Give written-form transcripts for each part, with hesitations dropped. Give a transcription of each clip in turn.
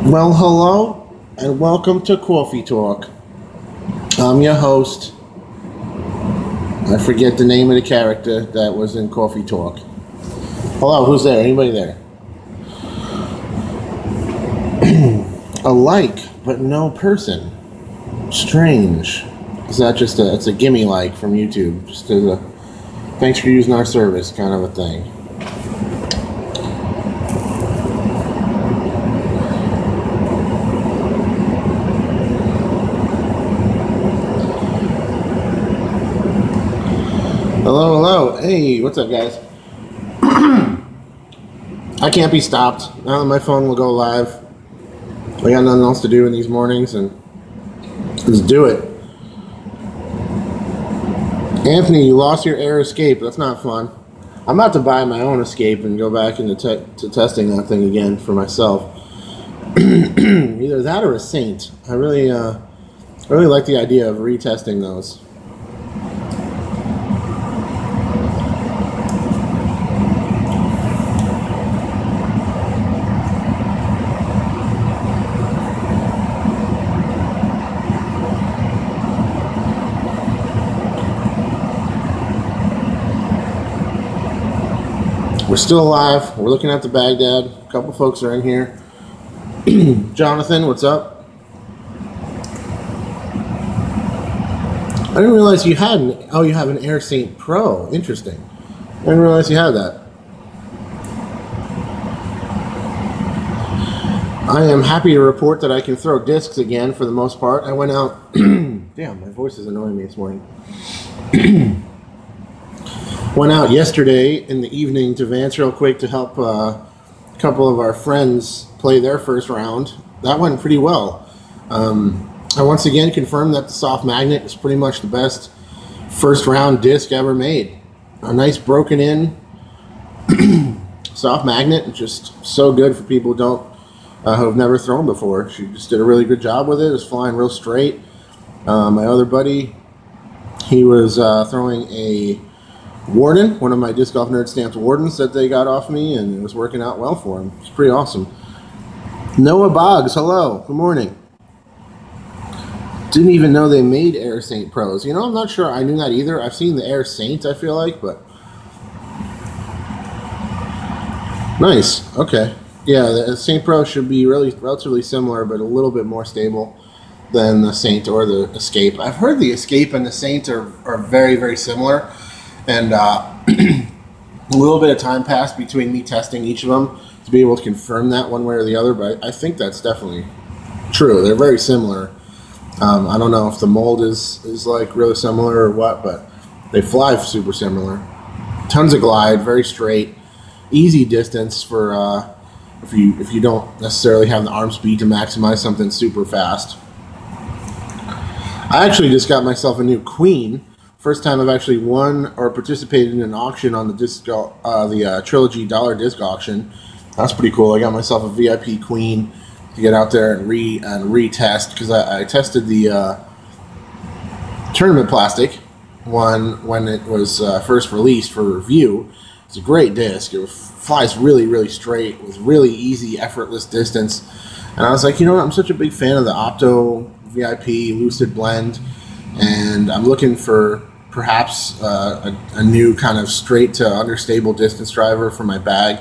Well, hello and welcome to Coffee Talk. I'm your host. I forget the name of the character that was in Coffee Talk. Hello, who's there? Anybody there? Alike, but no person. Strange. Is that just it's a gimme like from YouTube? Just as a thanks for using our service kind of a thing. Hello. Hey, what's up, guys? I can't be stopped. Now that my phone will go live. I got nothing else to do in these mornings, and let's do it. Anthony, you lost your Air Escape. That's not fun. I'm about to buy my own Escape and go back into to testing that thing again for myself. Either that or a Saint. I really like the idea of retesting those. We're still alive. We're looking at the Baghdad. A couple folks are in here. Jonathan, what's up? I didn't realize you had you have an Air Saint Pro. Interesting. I didn't realize you had that. I am happy to report that I can throw discs again for the most part. I went out. Damn, my voice is annoying me this morning. Went out yesterday in the evening to Vance real quick to help a couple of our friends play their first round. That went pretty well. I once again confirmed that the Soft Magnet is pretty much the best first round disc ever made. A nice broken in Soft Magnet, just so good for people who have never thrown before. She just did a really good job with it. It was flying real straight. My other buddy, he was throwing a Warden, one of my Disc Golf Nerd Stamps Wardens that they got off me, and it was working out well for him. It's pretty awesome. Noah Boggs, hello, good morning. Didn't even know they made Air Saint Pros. You know, I'm not sure I knew that either. I've seen the Air Saint, I feel like, but nice. Okay. Yeah, the Saint Pro should be relatively similar, but a little bit more stable than the Saint or the Escape. I've heard the Escape and the Saint are very, very similar. And a little bit of time passed between me testing each of them to be able to confirm that one way or the other, but I think that's definitely true. They're very similar. I don't know if the mold is like really similar or what, but they fly super similar. Tons of glide, very straight, easy distance for if you don't necessarily have the arm speed to maximize something super fast. I actually just got myself a new Queen. First time I've actually won or participated in an auction on the Trilogy Dollar Disc Auction. That's pretty cool. I got myself a VIP Queen to get out there and retest, because I tested the Tournament Plastic one when it was first released for review. It's a great disc. It flies really, really straight with really easy, effortless distance. And I was like, you know what? I'm such a big fan of the Opto VIP Lucid Blend, and I'm looking for perhaps a new kind of straight to understable distance driver for my bag.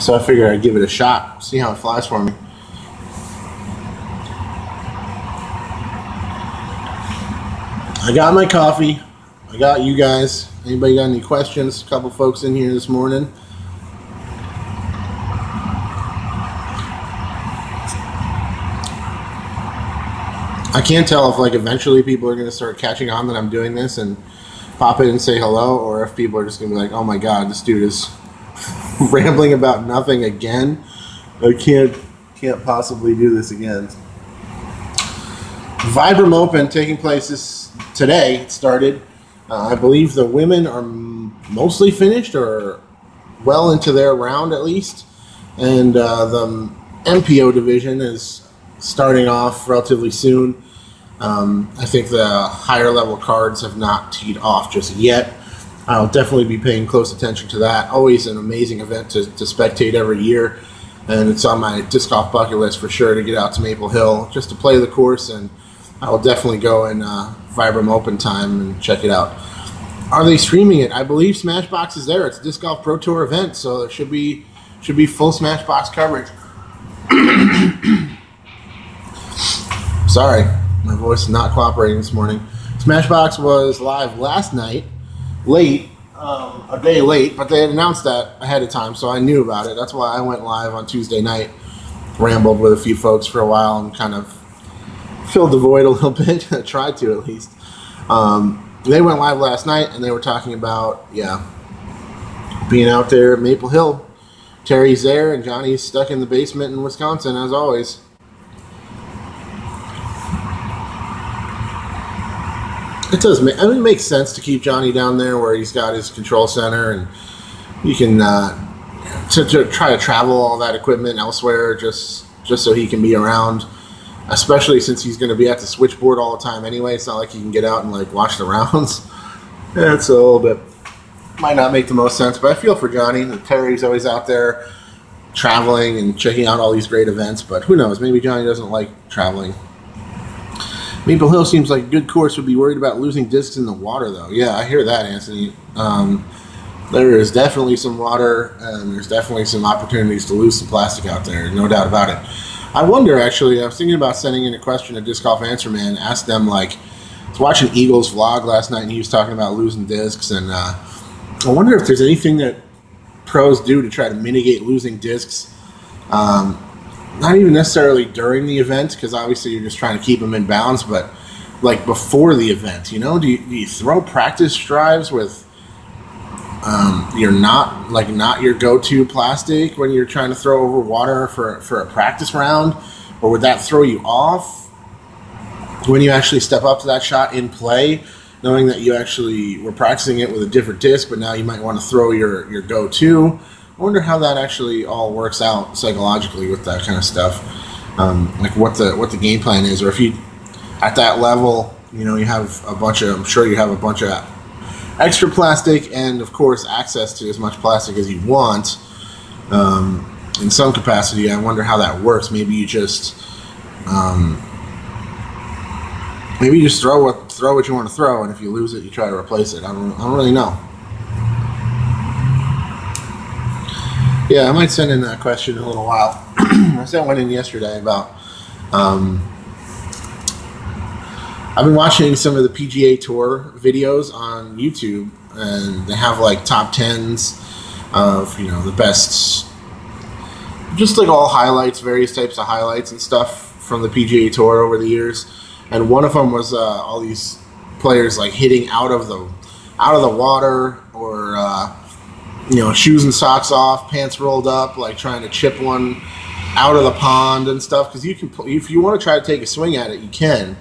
So I figured I'd give it a shot, see how it flies for me. I got my coffee. I got you guys. Anybody got any questions? A couple folks in here this morning. I can't tell if like eventually people are going to start catching on that I'm doing this and pop in and say hello, or if people are just going to be like, oh my god, this dude is rambling about nothing again. I can't possibly do this again. Vibram Open taking place today. It started. I believe the women are mostly finished or well into their round at least, and the MPO division is starting off relatively soon. I think the higher level cards have not teed off just yet. I'll definitely be paying close attention to that. Always an amazing event to spectate every year. and it's on my disc golf bucket list for sure to get out to Maple Hill just to play the course, and I will definitely go in Vibram Open time and check it out. Are they streaming it? I believe Smashbox is there. It's a Disc Golf Pro Tour event, so there should be full Smashbox coverage. Sorry, my voice is not cooperating this morning. Smashbox was live last night, late, a day late, but they had announced that ahead of time, so I knew about it. That's why I went live on Tuesday night, rambled with a few folks for a while, and kind of filled the void a little bit. Tried to, at least. They went live last night, and they were talking about, being out there at Maple Hill. Terry's there, and Johnny's stuck in the basement in Wisconsin, as always. It does make, it makes sense to keep Johnny down there where he's got his control center, and you can to try to travel all that equipment elsewhere just so he can be around, especially since he's going to be at the switchboard all the time anyway. It's not like he can get out and like watch the rounds. It's a little bit, might not make the most sense, but I feel for Johnny. Terry's always out there traveling and checking out all these great events, but who knows, maybe Johnny doesn't like traveling. Maple Hill seems like a good course. Would be worried about losing discs in the water, though. Yeah, I hear that, Anthony. There is definitely some water, and there's definitely some opportunities to lose some plastic out there, no doubt about it. I wonder, actually, I was thinking about sending in a question to Disc Golf Answer Man, ask them, like, I was watching Eagle's vlog last night, and he was talking about losing discs, and I wonder if there's anything that pros do to try to mitigate losing discs. Not even necessarily during the event, because obviously you're just trying to keep them in balance, but like before the event, you know, do you throw practice drives with not your go-to plastic when you're trying to throw over water for a practice round, or would that throw you off when you actually step up to that shot in play, knowing that you actually were practicing it with a different disc, but now you might want to throw your go-to? I wonder how that actually all works out psychologically with that kind of stuff. Like what the game plan is, or if you at that level, you know, you have a bunch of, I'm sure you have a bunch of extra plastic, and of course access to as much plastic as you want in some capacity. I wonder how that works. Maybe you just throw what you want to throw, and if you lose it, you try to replace it. I don't really know. Yeah, I might send in that question in a little while. I sent one in yesterday about. I've been watching some of the PGA Tour videos on YouTube, and they have like top 10s of, you know, the best, just like all highlights, various types of highlights and stuff from the PGA Tour over the years. And one of them was all these players like hitting out of the water, or you know, shoes and socks off, pants rolled up, like trying to chip one out of the pond and stuff. Because you can, if you want to try to take a swing at it, you can.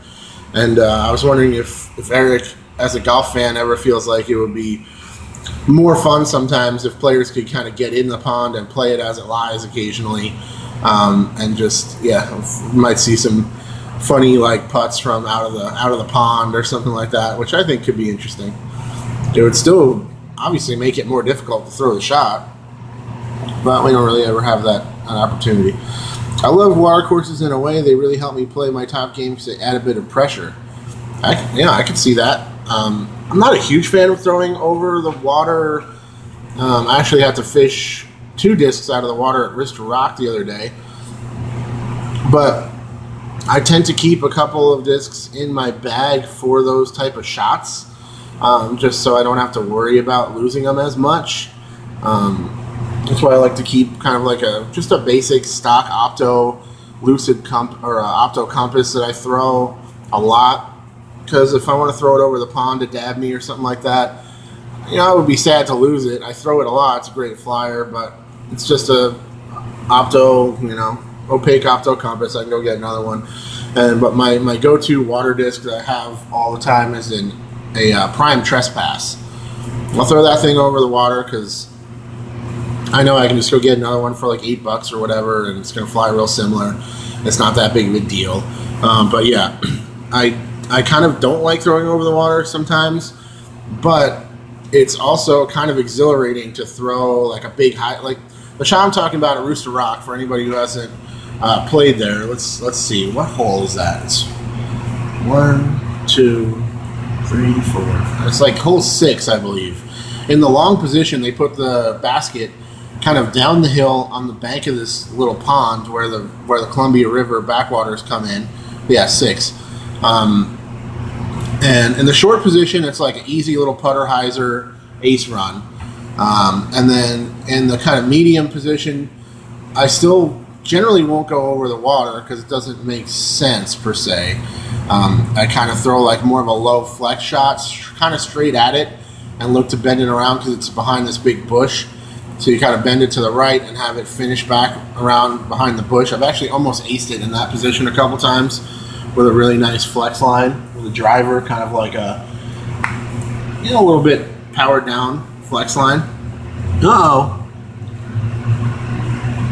And I was wondering if Eric, as a golf fan, ever feels like it would be more fun sometimes if players could kind of get in the pond and play it as it lies occasionally, and just, might see some funny like putts from out of the pond or something like that, which I think could be interesting. It would still obviously make it more difficult to throw the shot, but we don't really ever have that opportunity. I love water courses in a way. They really help me play my top game because they add a bit of pressure. I could see that. I'm not a huge fan of throwing over the water. I actually had to fish 2 discs out of the water at Wrist Rock the other day, but I tend to keep a couple of discs in my bag for those type of shots, just so I don't have to worry about losing them as much. That's why I like to keep kind of like just a basic stock Opto Lucid Opto Compass that I throw a lot, because if I want to throw it over the pond to Dabney or something like that, you know, I would be sad to lose it. I throw it a lot. It's a great flyer, but it's just a Opto, you know, opaque Opto Compass. I can go get another one. But my go-to water disc that I have all the time is in a Prime Trespass. I'll throw that thing over the water because I know I can just go get another one for like $8 or whatever, and it's going to fly real similar. It's not that big of a deal. But yeah, I kind of don't like throwing over the water sometimes, but it's also kind of exhilarating to throw like a big high, like The shot I'm talking about at Rooster Rock, for anybody who hasn't played there, let's see, what hole is that? It's 1, 2, 3, 4. It's like hole 6, I believe. In the long position, they put the basket kind of down the hill on the bank of this little pond where the Columbia River backwaters come in. Yeah, 6. And in the short position, it's like an easy little putter hyzer ace run. And then in the kind of medium position, I still generally won't go over the water because it doesn't make sense per se. I kind of throw like more of a low flex shot, kind of straight at it, and look to bend it around because it's behind this big bush. So you kind of bend it to the right and have it finish back around behind the bush. I've actually almost aced it in that position a couple times with a really nice flex line with a driver, kind of like a, you know, a little bit powered down flex line.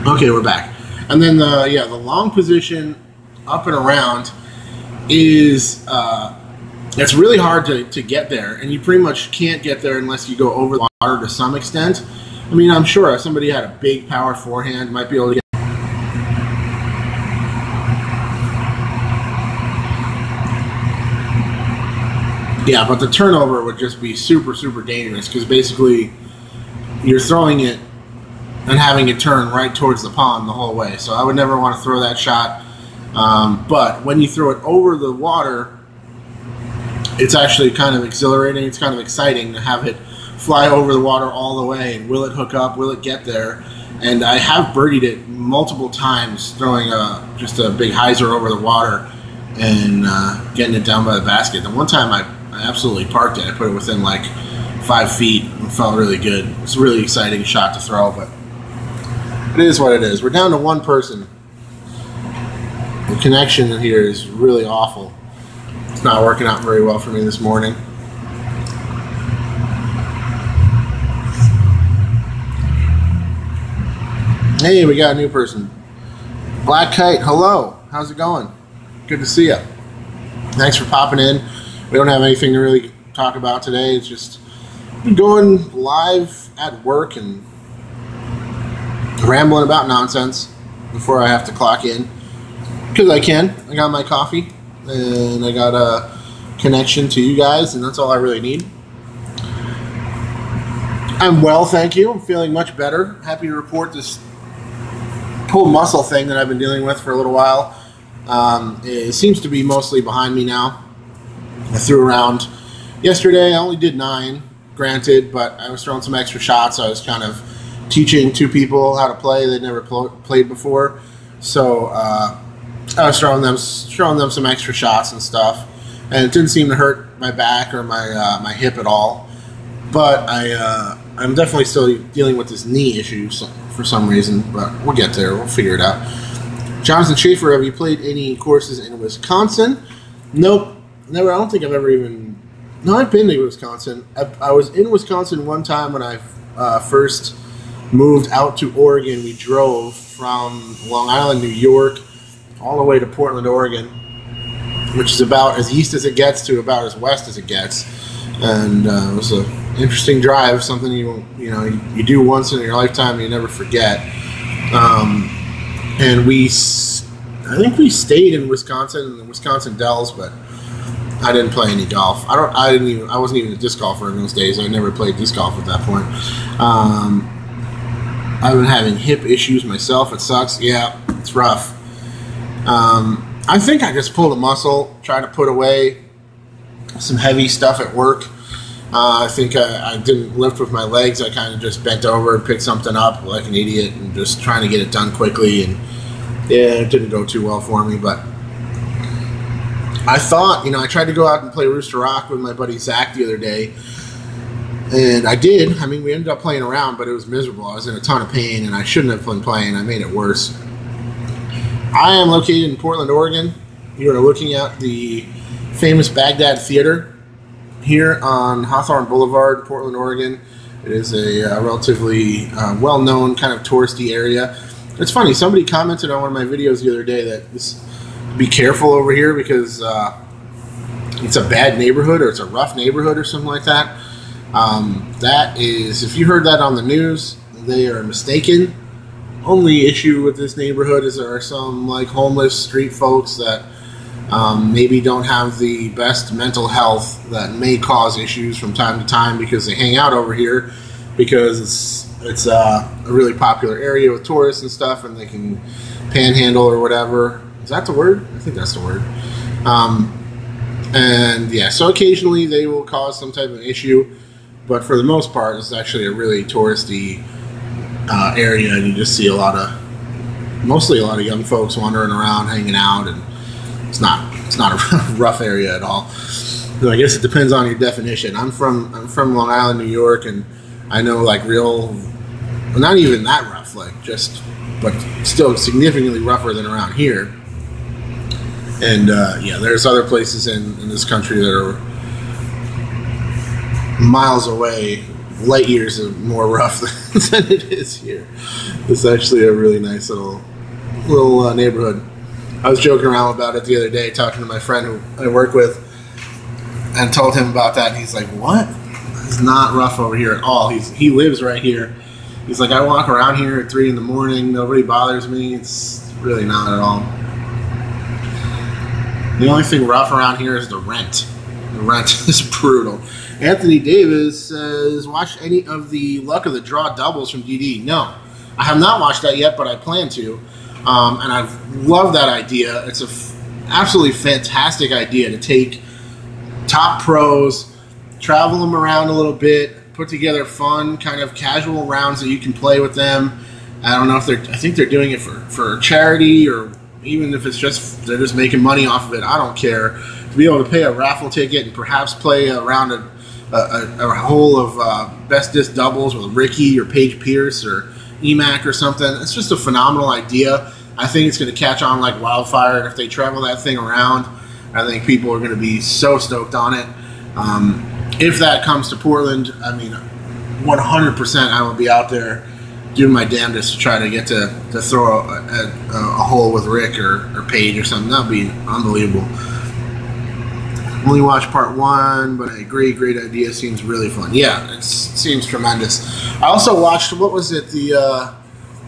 Okay, we're back. And then the long position up and around is it's really hard to get there, and you pretty much can't get there unless you go over the water to some extent. I mean, I'm sure if somebody had a big power forehand, might be able to get. Yeah, but the turnover would just be super, super dangerous because basically you're throwing it and having it turn right towards the pond the whole way. So I would never want to throw that shot. But when you throw it over the water, it's actually kind of exhilarating. It's kind of exciting to have it fly over the water all the way. And will it hook up? Will it get there? And I have birdied it multiple times, throwing just a big hyzer over the water and getting it down by the basket. The one time I absolutely parked it. I put it within like 5 feet and felt really good. It's a really exciting shot to throw, but it is what it is. We're down to one person. The connection in here is really awful. It's not working out very well for me this morning. Hey, we got a new person. Black Kite, hello. How's it going? Good to see you. Thanks for popping in. We don't have anything to really talk about today. It's just been going live at work and rambling about nonsense before I have to clock in. Because I can. I got my coffee and I got a connection to you guys, and that's all I really need. I'm well, thank you. I'm feeling much better. Happy to report this pulled muscle thing that I've been dealing with for a little while. It seems to be mostly behind me now. I threw around yesterday. I only did 9, granted, but I was throwing some extra shots. I was kind of teaching 2 people how to play. They'd never played before, so I was throwing them some extra shots and stuff, and it didn't seem to hurt my back or my hip at all. But I'm definitely still dealing with this knee issue for some reason, but we'll get there. We'll figure it out. Jonathan Schaefer, have you played any courses in Wisconsin? Nope. Never. I don't think I've ever even. No, I've been to Wisconsin. I was in Wisconsin one time when I first moved out to Oregon. We drove from Long Island, New York, all the way to Portland, Oregon, which is about as east as it gets to about as west as it gets. And it was an interesting drive, something you do once in your lifetime and you never forget. And I think we stayed in Wisconsin, in the Wisconsin Dells, but I didn't play any golf. I wasn't even a disc golfer in those days. I never played disc golf at that point. I've been having hip issues myself. It sucks. Yeah, it's rough. I think I just pulled a muscle, tried to put away some heavy stuff at work. I think I didn't lift with my legs. I kind of just bent over and picked something up like an idiot and just trying to get it done quickly. And yeah, it didn't go too well for me, but I thought, I tried to go out and play Rooster Rock with my buddy Zach the other day, and I did. I mean, we ended up playing around, but it was miserable. I was in a ton of pain, and I shouldn't have been playing. I made it worse. I am located in Portland, Oregon. You are looking at the famous Baghdad Theater here on Hawthorne Boulevard, Portland, Oregon. It is a relatively well-known kind of touristy area. It's funny, somebody commented on one of my videos the other day that be careful over here because it's a bad neighborhood or it's a rough neighborhood or something like that. That is, if you heard that on the news, they are mistaken. only issue with this neighborhood is there are some like homeless street folks that maybe don't have the best mental health that may cause issues from time to time because they hang out over here because it's a really popular area with tourists and stuff, and they can panhandle or whatever. Is that the word? I think that's the word. And yeah, so occasionally they will cause some type of issue, but for the most part, it's actually a really touristy area, and you just see mostly a lot of young folks wandering around, hanging out, and it's not a rough area at all. So I guess it depends on your definition. I'm from Long Island, New York, and I know like real, well, not even that rough, but still significantly rougher than around here. And yeah, there's other places in this country that are miles away, light years of more rough than it is here. It's actually a really nice little neighborhood. I was joking around about it the other day, talking to my friend who I work with, and told him about that, and he's like, "What? It's not rough over here at all." He lives right here. He's like, "I walk around here at 3 a.m. Nobody bothers me. It's really not at all." The only thing rough around here is the rent. The rent is brutal. Anthony Davis says, watch any of the Luck of the Draw doubles from DD. No, I have not watched that yet, but I plan to. And I've loved that idea. It's an absolutely fantastic idea to take top pros, travel them around a little bit, put together fun, kind of casual rounds that you can play with them. I don't know if I think they're doing it for charity, or even if it's just they're just making money off of it. I don't care. To be able to pay a raffle ticket and perhaps play around a hole of best disc doubles with Ricky or Paige Pierce or EMAC or something. It's just a phenomenal idea. I think it's going to catch on like wildfire, and if they travel that thing around, I think people are going to be so stoked on it. If that comes to Portland, I mean, 100% I will be out there doing my damnedest to try to get to throw a hole with Rick or Paige or something. That would be unbelievable. Only watched part 1, but I agree. Great idea. Seems really fun. Yeah, it seems tremendous. I also watched, what was it?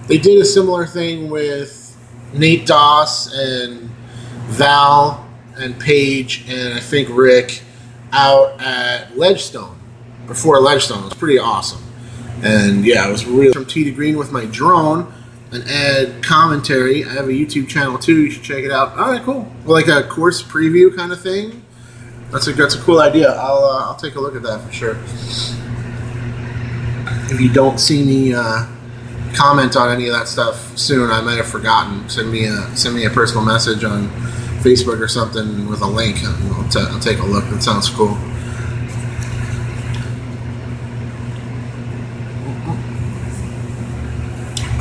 They did a similar thing with Nate Doss and Val and Paige and I think Rick out at Ledgestone, before Ledgestone. It was pretty awesome. And yeah, I was really from tee to green with my drone and add commentary. I have a YouTube channel too. You should check it out. All right, cool. Well, like a course preview kind of thing. That's a cool idea. I'll take a look at that for sure. If you don't see me comment on any of that stuff soon, I might have forgotten. Send me a personal message on Facebook or something with a link, and I'll take a look. That sounds cool.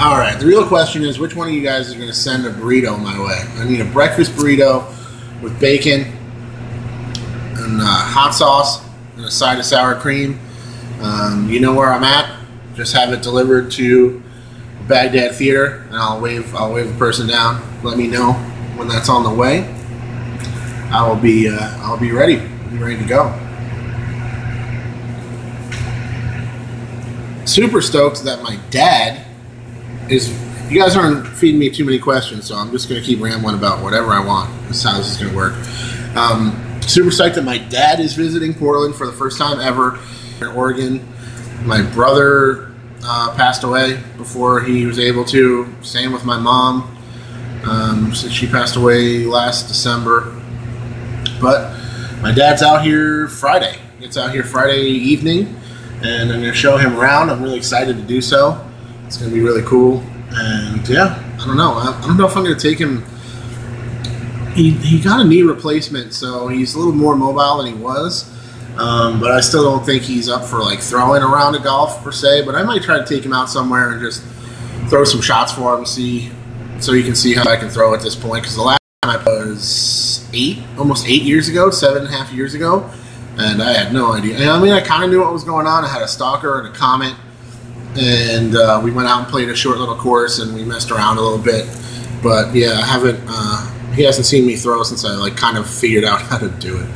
All right, the real question is, which one of you guys is going to send a burrito my way? I need a breakfast burrito with bacon and hot sauce and a side of sour cream. You know where I'm at. Just have it delivered to Baghdad Theater, and I'll wave the person down. Let me know when that's on the way. I'll be ready. I'll be ready to go. Super stoked that my dad is. You guys aren't feeding me too many questions, so I'm just going to keep rambling about whatever I want. This is how this is going to work. Super psyched that my dad is visiting Portland for the first time ever in Oregon. My brother passed away before he was able to. Same with my mom. Since she passed away last December. But my dad's out here Friday. He gets out here Friday evening, and I'm going to show him around. I'm really excited to do so. It's going to be really cool. And yeah, I don't know. I don't know if I'm going to take him. He got a knee replacement, so he's a little more mobile than he was. But I still don't think he's up for like throwing around a golf per se. But I might try to take him out somewhere and just throw some shots for him, so you can see how I can throw at this point. Because the last time I was almost 8 years ago, 7.5 years ago, and I had no idea. And I mean, I kind of knew what was going on. I had a stalker and a Comet, and we went out and played a short little course, and we messed around a little bit. But yeah, I haven't. He hasn't seen me throw since I like kind of figured out how to do it.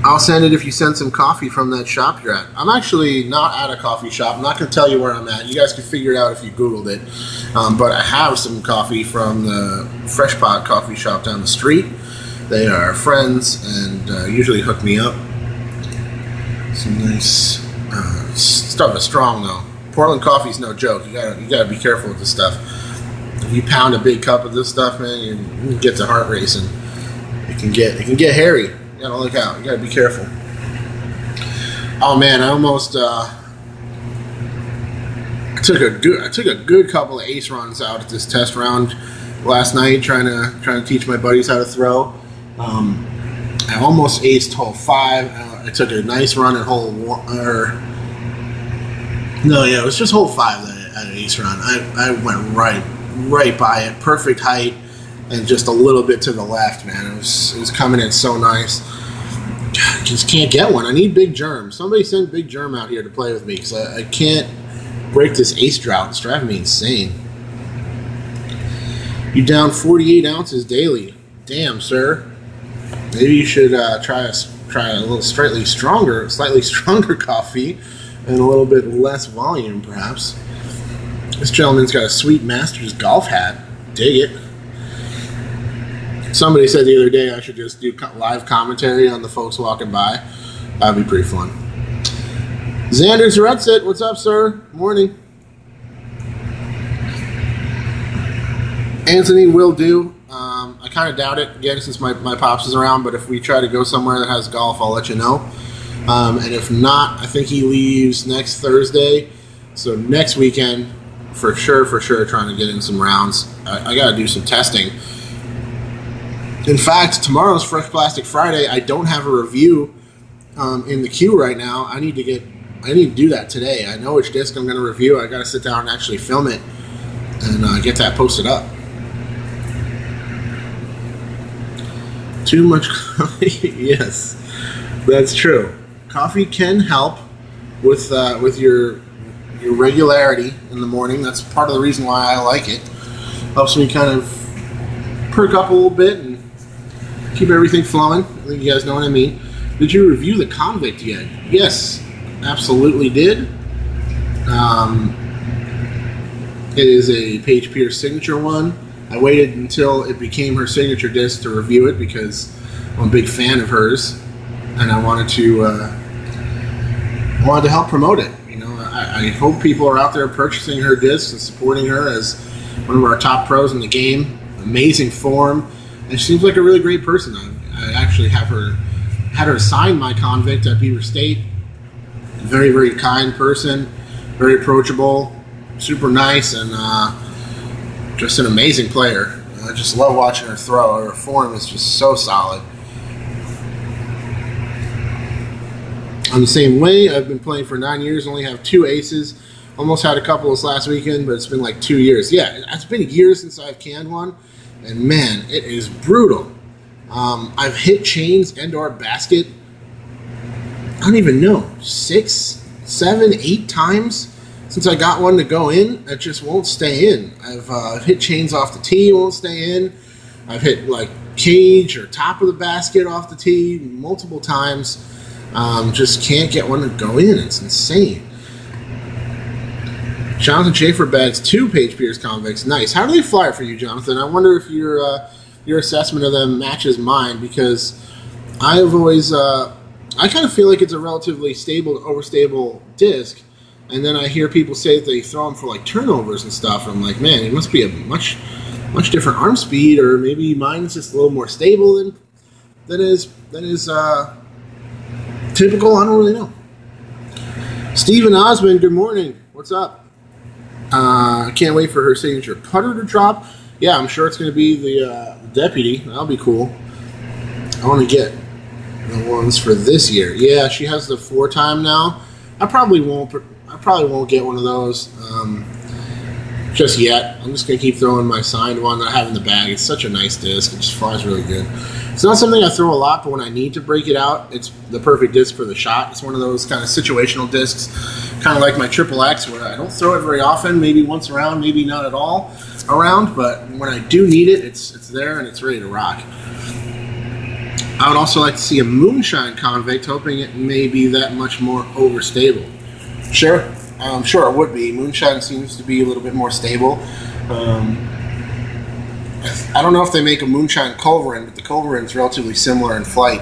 I'll send it if you send some coffee from that shop you're at. I'm actually not at a coffee shop. I'm not going to tell you where I'm at. You guys can figure it out if you Googled it. But I have some coffee from the Fresh Pot coffee shop down the street. They are friends and usually hook me up. Some nice stuff is strong though. Portland coffee's no joke. You gotta be careful with this stuff. If you pound a big cup of this stuff, man, you get the heart racing. It can get hairy. You gotta look out. You gotta be careful. Oh man, I almost I took a good couple of ace runs out at this test round last night, trying to teach my buddies how to throw. I almost aced hole 5. I took a nice run at hole 1. It was just hole 5 that I had an ace run. I went right by it, perfect height. And just a little bit to the left, man. It was coming in so nice. Just can't get one. I need Big Germ. Somebody send Big Germ out here to play with me because I can't break this ace drought. It's driving me insane. You down 48 ounces daily. Damn, sir. Maybe you should try a little slightly stronger coffee and a little bit less volume, perhaps. This gentleman's got a sweet Masters golf hat. Dig it. Somebody said the other day I should just do live commentary on the folks walking by. That'd be pretty fun. Xander Zarutsit, what's up, sir? Morning. Anthony will do. I kind of doubt it, again, since my pops is around, but if we try to go somewhere that has golf, I'll let you know. And if not, I think he leaves next Thursday. So next weekend, for sure, trying to get in some rounds. I got to do some testing. In fact, tomorrow's Fresh Plastic Friday. I don't have a review in the queue right now. I need to do that today. I know which disc I'm going to review. I got to sit down and actually film it and get that posted up. Too much coffee? Yes, that's true. Coffee can help with your regularity in the morning. That's part of the reason why I like it. Helps me kind of perk up a little bit and keep everything flowing. I think you guys know what I mean. Did you review the Convict yet? Yes, absolutely did. It is a Paige Pierce signature one. I waited until it became her signature disc to review it because I'm a big fan of hers, and I wanted to help promote it. You know, I hope people are out there purchasing her discs and supporting her as one of our top pros in the game. Amazing form. And she seems like a really great person. I actually had her sign my Convict at Beaver State. Very, very kind person, very approachable, super nice, and just an amazing player. I just love watching her throw. Her form is just so solid. I'm the same way. I've been playing for 9 years, only have 2 aces. Almost had a couple this last weekend, but it's been like 2 years. Yeah, it's been years since I've canned one. And man, it is brutal. I've hit chains and or basket, I don't even know, 6, 7, 8 times since I got one to go in. It just won't stay in. I've hit chains off the tee, won't stay in. I've hit like cage or top of the basket off the tee multiple times. Just can't get one to go in. It's insane. Jonathan Schaefer bags 2 Paige Pierce Convicts. Nice. How do they fly for you, Jonathan? I wonder if your assessment of them matches mine, because I've always I kind of feel like it's a relatively stable to overstable disc, and then I hear people say that they throw them for like turnovers and stuff. And I'm like, man, it must be a much different arm speed, or maybe mine is just a little more stable than is typical. I don't really know. Stephen Osmond, good morning. What's up? I can't wait for her signature putter to drop. Yeah, I'm sure it's going to be the Deputy. That'll be cool. I want to get the ones for this year. Yeah, she has the 4-time now. I probably won't get one of those just yet. I'm just going to keep throwing my signed one that I have in the bag. It's such a nice disc. It just flies really good. It's not something I throw a lot, but when I need to break it out, it's the perfect disc for the shot. It's one of those kind of situational discs, kind of like my Triple X, where I don't throw it very often, maybe once around, maybe not at all around, but when I do need it, it's there and it's ready to rock. I would also like to see a Moonshine Convict, hoping it may be that much more overstable. Sure, I'm sure it would be. Moonshine seems to be a little bit more stable. I don't know if they make a Moonshine Culverin, but the Culverin's relatively similar in flight.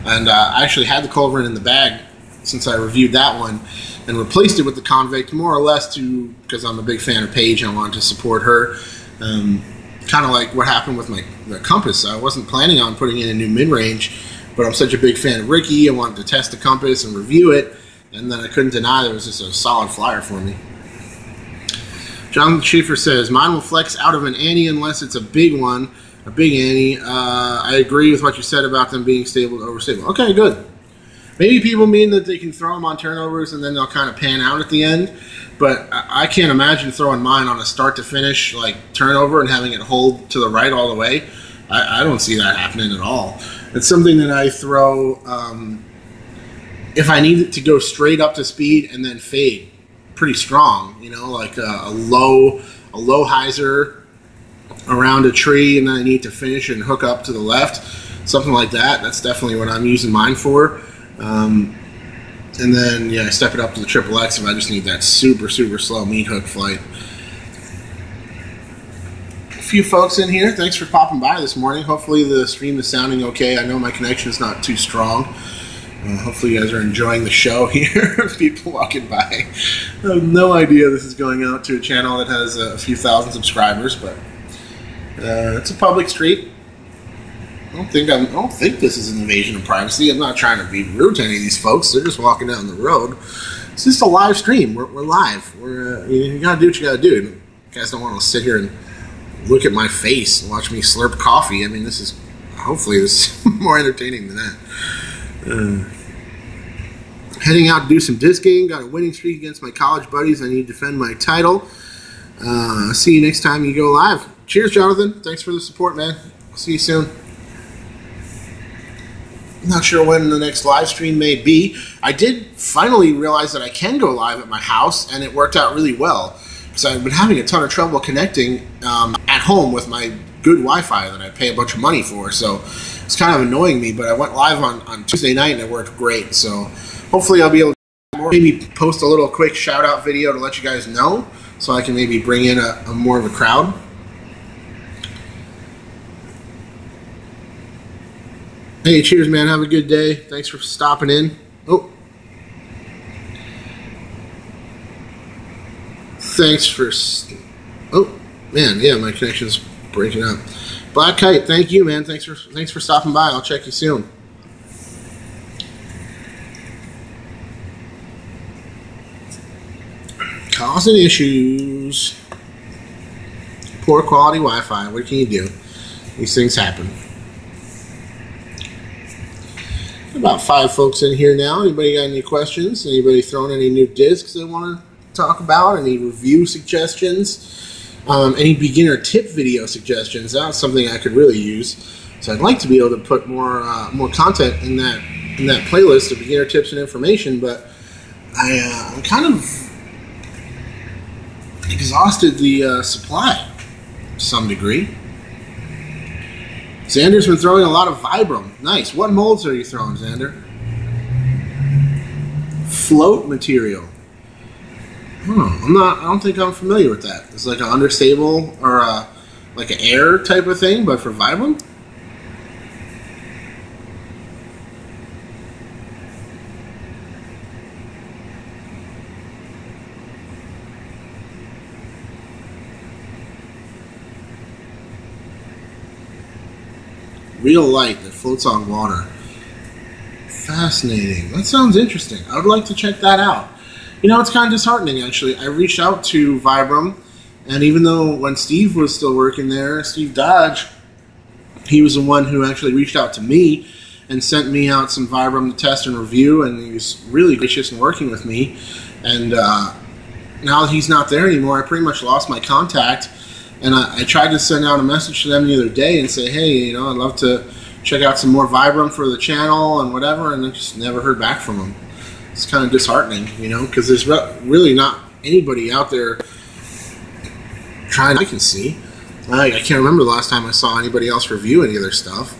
And I actually had the Culverin in the bag since I reviewed that one, and replaced it with the Convict, more or less because I'm a big fan of Paige and I wanted to support her. Kind of like what happened with the Compass. I wasn't planning on putting in a new mid-range, but I'm such a big fan of Ricky, I wanted to test the Compass and review it, and then I couldn't deny that it was just a solid flyer for me. Jonathan Schaefer says, mine will flex out of an Annie unless it's a big one, a big Annie. I agree with what you said about them being stable to overstable. Okay, good. Maybe people mean that they can throw them on turnovers and then they'll kind of pan out at the end. But I can't imagine throwing mine on a start to finish like turnover and having it hold to the right all the way. I don't see that happening at all. It's something that I throw if I need it to go straight up to speed and then fade pretty strong. You know, like a low hyzer around a tree, and then I need to finish and hook up to the left, something like that. That's definitely what I'm using mine for. And then, yeah, I step it up to the XXX if I just need that super, super slow meat hook flight. A few folks in here. Thanks for popping by this morning. Hopefully the stream is sounding okay. I know my connection is not too strong. Hopefully you guys are enjoying the show here. People walking by. I have no idea this is going out to a channel that has a few thousand subscribers, but it's a public street. I don't think this is an invasion of privacy. I'm not trying to be rude to any of these folks. They're just walking down the road. It's just a live stream. We're live. You gotta do what you gotta do. You guys don't want to sit here and look at my face and watch me slurp coffee. I mean, hopefully this is more entertaining than that. Heading out to do some discing. Got a winning streak against my college buddies. I need to defend my title. See you next time you go live. Cheers, Jonathan. Thanks for the support, man. I'll see you soon. Not sure when the next live stream may be. I did finally realize that I can go live at my house, and it worked out really well because I've been having a ton of trouble connecting at home with my good Wi-Fi that I pay a bunch of money for. So it's kind of annoying me, but I went live on Tuesday night and it worked great. So hopefully I'll be able to maybe post a little quick shout out video to let you guys know, so I can maybe bring in a more of a crowd. Hey, cheers, man. Have a good day. Thanks for stopping in. Oh. Thanks for... Oh, man. Yeah, my connection's breaking up. Black Kite, thank you, man. Thanks for stopping by. I'll check you soon. Causing issues. Poor quality Wi-Fi. What can you do? These things happen. About 5 folks in here now. Anybody got any questions? Anybody throwing any new discs they want to talk about? Any review suggestions? Any beginner tip video suggestions? That's something I could really use. So I'd like to be able to put more content in that playlist of beginner tips and information, but I'm kind of exhausted the supply to some degree. Xander's been throwing a lot of Vibram. Nice. What molds are you throwing, Xander? Float material. I don't think I'm familiar with that. It's like an understable or like an air type of thing, but for Vibram? Real light that floats on water. Fascinating. That sounds interesting. I would like to check that out. You know, it's kind of disheartening, actually. I reached out to Vibram, and even though when Steve was still working there, Steve Dodge, he was the one who actually reached out to me and sent me out some Vibram to test and review, and he was really gracious in working with me. And now that he's not there anymore, I pretty much lost my contact. And I tried to send out a message to them the other day and say, hey, you know, I'd love to check out some more Vibram for the channel and whatever, and I just never heard back from them. It's kind of disheartening, you know, because there's really not anybody out there trying. I can see. I can't remember the last time I saw anybody else review any of their stuff.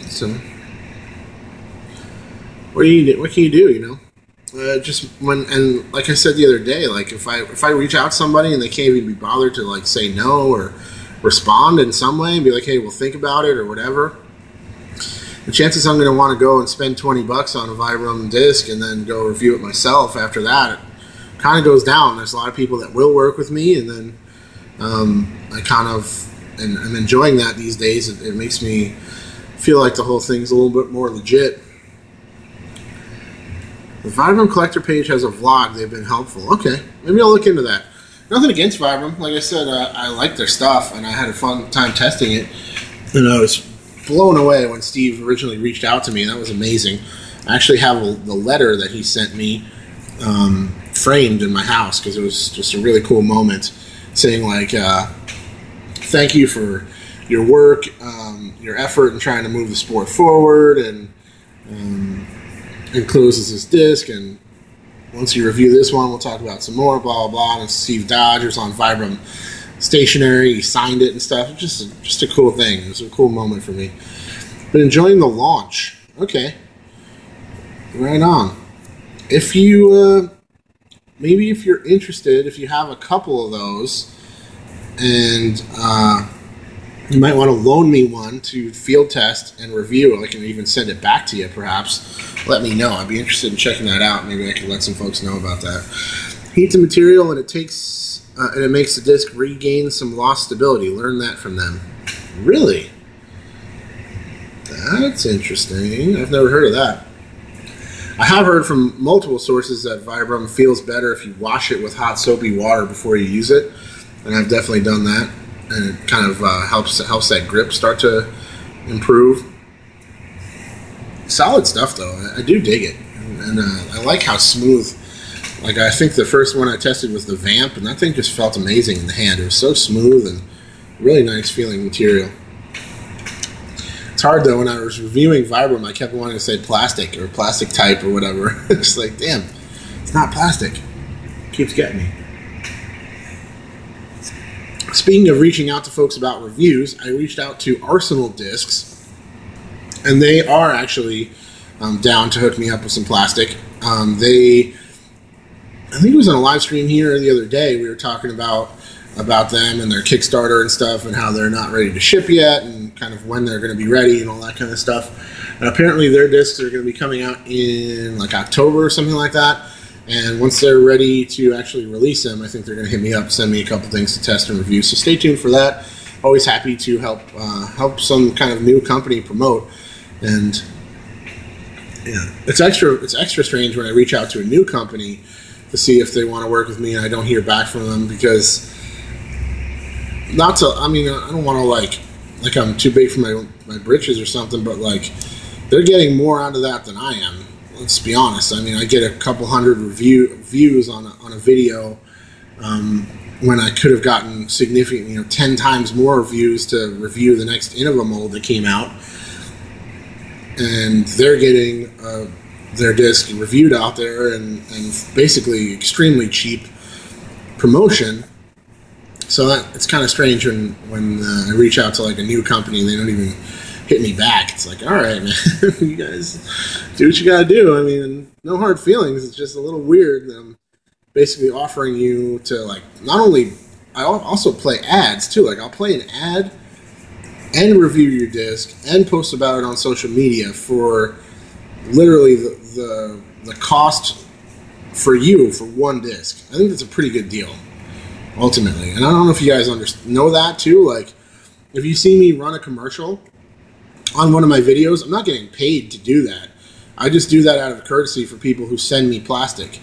So what can you do? You know. Just when, and like I said the other day, like if I reach out to somebody and they can't even be bothered to like say no or respond in some way and be like, hey, we'll think about it or whatever, the chances I'm going to want to go and spend $20 on a Vibram disc and then go review it myself after that, it kind of goes down. There's a lot of people that will work with me, and then I kind of, and I'm enjoying that these days. It makes me feel like the whole thing's a little bit more legit. The Vibram collector page has a vlog. They've been helpful. Okay, maybe I'll look into that. Nothing against Vibram. Like I said, I like their stuff, and I had a fun time testing it. And I was blown away when Steve originally reached out to me. That was amazing. I actually have the letter that he sent me framed in my house because it was just a really cool moment, saying like, thank you for your work, your effort in trying to move the sport forward, and encloses this disc, and once you review this one, we'll talk about some more, blah, blah, blah. And Steve Dodge was on Vibram stationery, he signed it and stuff. Just a cool thing. It was a cool moment for me. But enjoying the launch. Okay. Right on. If you, maybe if you're interested, if you have a couple of those, and you might want to loan me one to field test and review. I can even send it back to you, perhaps. Let me know. I'd be interested in checking that out. Maybe I can let some folks know about that. Heat the material, and it makes the disc regain some lost stability. Learn that from them. Really? That's interesting. I've never heard of that. I have heard from multiple sources that Vibram feels better if you wash it with hot soapy water before you use it, and I've definitely done that. And it kind of helps that grip start to improve. Solid stuff, though. I do dig it, and I like how smooth. Like, I think the first one I tested was the Vamp, and that thing just felt amazing in the hand. It was so smooth and really nice feeling material. It's hard, though, when I was reviewing Vibram, I kept wanting to say plastic or plastic type or whatever. It's like, damn, it's not plastic. It keeps getting me. Speaking of reaching out to folks about reviews, I reached out to Arsenal Discs, and they are actually down to hook me up with some plastic. I think it was on a live stream here the other day. We were talking about them and their Kickstarter and stuff, and how they're not ready to ship yet, and kind of when they're going to be ready and all that kind of stuff. And apparently their discs are going to be coming out in like October or something like that. And once they're ready to actually release them, I think they're going to hit me up, send me a couple things to test and review. So stay tuned for that. Always happy to help some kind of new company promote. And yeah, it's extra strange when I reach out to a new company to see if they want to work with me and I don't hear back from them, because I don't want to like I'm too big for my britches or something, but like they're getting more out of that than I am. Let's be honest. I mean, I get a couple hundred views on a video when I could have gotten significant, 10 times more views to review the next Innova mold that came out, and they're getting their disc reviewed out there and basically extremely cheap promotion. So it's kind of strange when I reach out to like a new company and they don't even hit me back. It's like, all right, man, you guys do what you gotta do. I mean, no hard feelings. It's just a little weird. I'm basically offering you to, like, not only, I also play ads too. Like, I'll play an ad and review your disc and post about it on social media for literally the cost for you for one disc. I think that's a pretty good deal, ultimately. And I don't know if you guys know that too. Like, if you see me run a commercial on one of my videos, I'm not getting paid to do that. I just do that out of courtesy for people who send me plastic.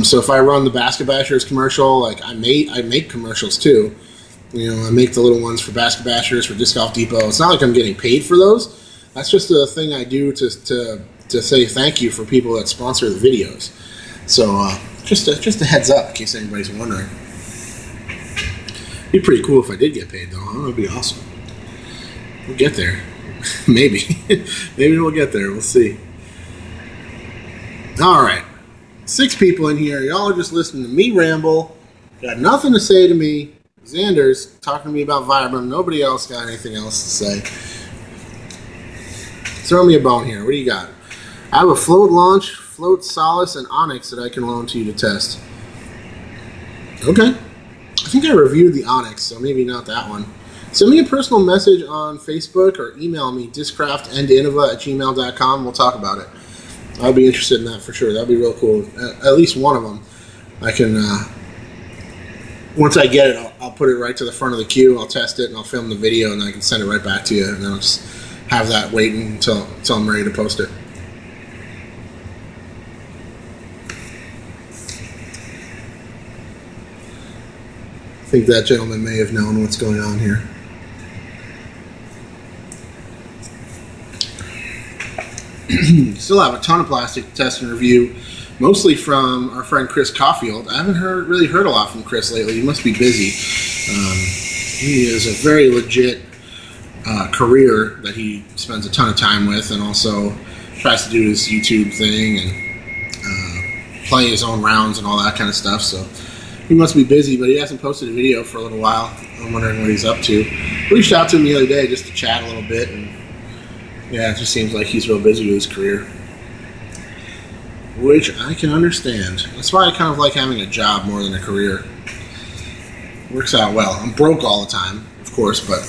So if I run the Basket Bashers commercial, like I make commercials too. I make the little ones for Basket Bashers, for Disc Golf Depot. It's not like I'm getting paid for those. That's just a thing I do to say thank you for people that sponsor the videos. So just a heads up in case anybody's wondering. It'd be pretty cool if I did get paid, though. Huh? That'd be awesome. We'll get there. Maybe. Maybe we'll get there. We'll see. All right. 6 people in here. Y'all are just listening to me ramble. Got nothing to say to me. Xander's talking to me about Vibram. Nobody else got anything else to say. Throw me a bone here. What do you got? I have a Float Launch, Float Solace, and Onyx that I can loan to you to test. Okay. I think I reviewed the Onyx, so maybe not that one. Send me a personal message on Facebook or email me, discraftandinova@gmail.com. We'll talk about it. I'll be interested in that for sure. That'd be real cool. At least one of them. I can, once I get it, I'll put it right to the front of the queue. I'll test it and I'll film the video and then I can send it right back to you. And then I'll just have that waiting until I'm ready to post it. I think that gentleman may have known what's going on here. Still have a ton of plastic to test and review, mostly from our friend Chris Caulfield. I haven't really heard a lot from Chris lately. He must be busy. He has a very legit career that he spends a ton of time with, and also tries to do his YouTube thing and play his own rounds and all that kind of stuff. So he must be busy, but he hasn't posted a video for a little while. I'm wondering what he's up to. Reached out to him the other day just to chat a little bit, and yeah, it just seems like he's real busy with his career, which I can understand. That's why I kind of like having a job more than a career. Works out well. I'm broke all the time, of course, but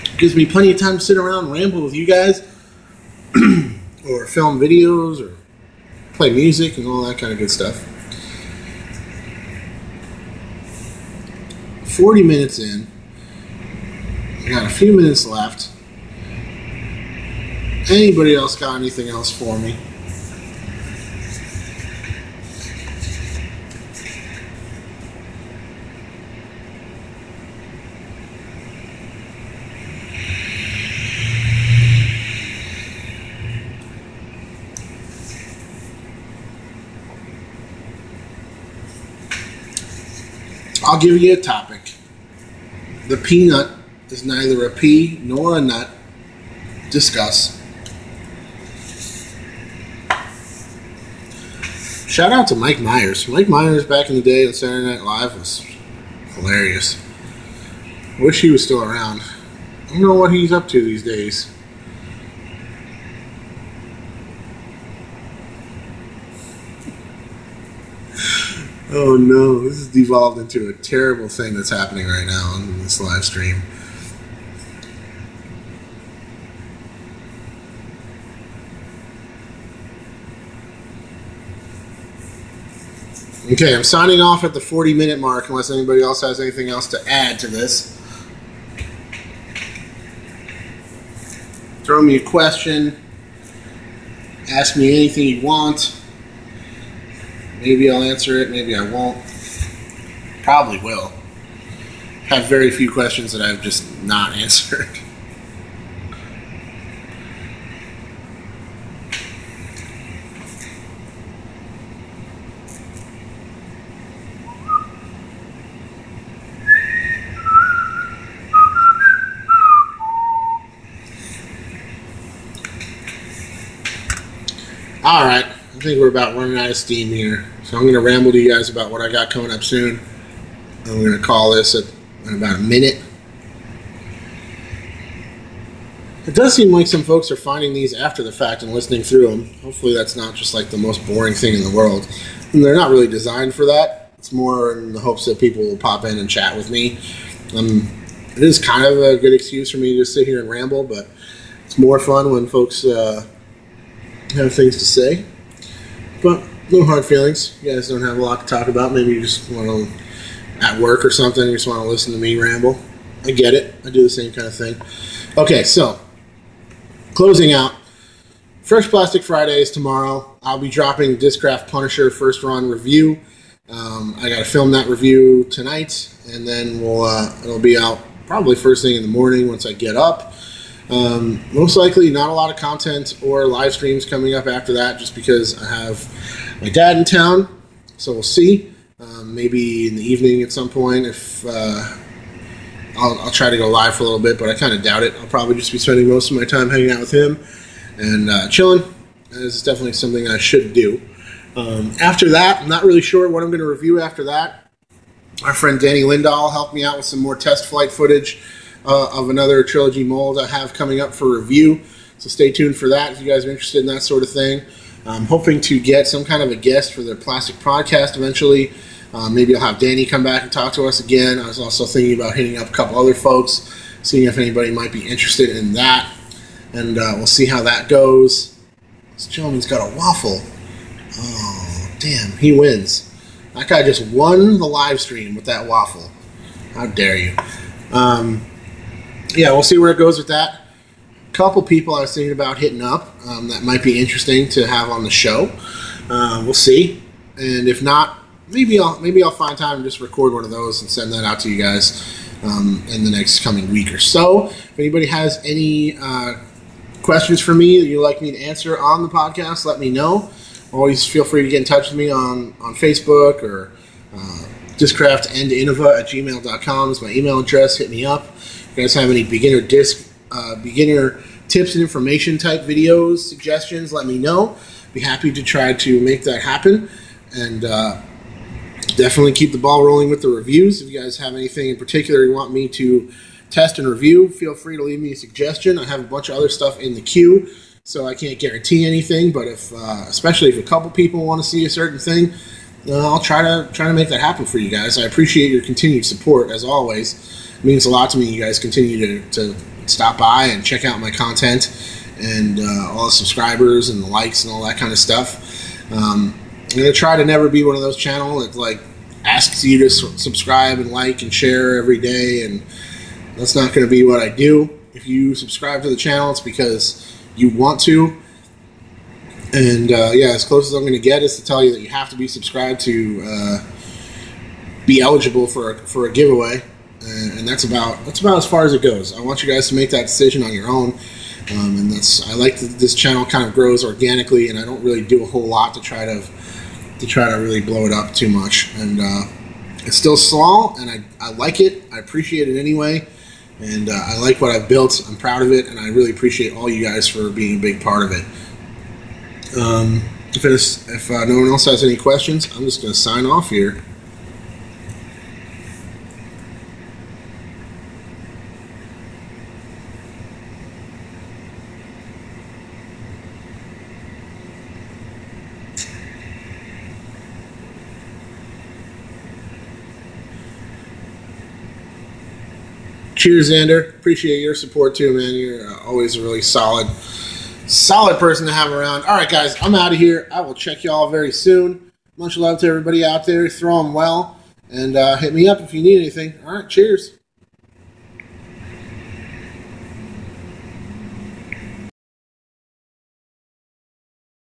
it gives me plenty of time to sit around and ramble with you guys, or film videos, or play music and all that kind of good stuff. 40 minutes in. I got a few minutes left. Anybody else got anything else for me? I'll give you a topic. The peanut is neither a pea nor a nut. Discuss. Shout out to Mike Myers. Mike Myers back in the day on Saturday Night Live was hilarious. Wish he was still around. I don't know what he's up to these days. Oh no, this has devolved into a terrible thing that's happening right now on this live stream. Okay, I'm signing off at the 40-minute mark unless anybody else has anything else to add to this. Throw me a question. Ask me anything you want. Maybe I'll answer it, maybe I won't. Probably will. Have very few questions that I've just not answered. Alright, I think we're about running out of steam here. So I'm going to ramble to you guys about what I got coming up soon. I'm going to call this in about a minute. It does seem like some folks are finding these after the fact and listening through them. Hopefully that's not just like the most boring thing in the world. And they're not really designed for that. It's more in the hopes that people will pop in and chat with me. It is kind of a good excuse for me to sit here and ramble, but it's more fun when folks have things to say. But no hard feelings. You guys don't have a lot to talk about. Maybe you just want to, at work or something, you just want to listen to me ramble. I get it. I do the same kind of thing. Okay, so closing out. Fresh Plastic Friday is tomorrow. I'll be dropping Discraft Punisher first run review. I got to film that review tonight, and then it'll be out probably first thing in the morning once I get up. Most likely not a lot of content or live streams coming up after that, just because I have my dad in town, so we'll see. Maybe in the evening at some point if I'll try to go live for a little bit, but I kind of doubt it. I'll probably just be spending most of my time hanging out with him and chilling. This is definitely something I should do. After that, I'm not really sure what I'm going to review after that. Our friend Danny Lindahl helped me out with some more test flight footage of another trilogy mold I have coming up for review. So stay tuned for that if you guys are interested in that sort of thing. I'm hoping to get some kind of a guest for the plastic podcast eventually. Maybe I'll have Danny come back and talk to us again. I was also thinking about hitting up a couple other folks, seeing if anybody might be interested in that. And we'll see how that goes. This gentleman's got a waffle. Oh, damn, he wins. That guy just won the live stream with that waffle. How dare you. Yeah, we'll see where it goes with that. A couple people I was thinking about hitting up that might be interesting to have on the show. We'll see. And if not, maybe I'll find time and just record one of those and send that out to you guys in the next coming week or so. If anybody has any questions for me that you'd like me to answer on the podcast, let me know. Always feel free to get in touch with me on Facebook or discraftandinova@gmail.com is my email address. Hit me up. If you guys have any beginner tips and information type videos, suggestions, let me know. Be happy to try to make that happen. And definitely keep the ball rolling with the reviews. If you guys have anything in particular you want me to test and review, feel free to leave me a suggestion. I have a bunch of other stuff in the queue, so I can't guarantee anything, but if especially if a couple people want to see a certain thing, I'll try to make that happen for you guys. I appreciate your continued support, as always. It means a lot to me you guys continue to stop by and check out my content and all the subscribers and the likes and all that kind of stuff. I'm going to try to never be one of those channels that like asks you to subscribe and like and share every day, and that's not going to be what I do. If you subscribe to the channel, it's because you want to. And yeah, as close as I'm going to get is to tell you that you have to be subscribed to be eligible for a giveaway, and that's about as far as it goes. I want you guys to make that decision on your own, and I like that this channel kind of grows organically, and I don't really do a whole lot to try to really blow it up too much. And it's still small, and I like it. I appreciate it anyway, and I like what I've built. I'm proud of it, and I really appreciate all you guys for being a big part of it. If no one else has any questions, I'm just going to sign off here. Cheers, Xander. Appreciate your support too, man. You're always a really solid person to have around. All right, guys, I'm out of here. I will check y'all very soon. Much love to everybody out there. Throw them well, and hit me up if you need anything. All right, cheers.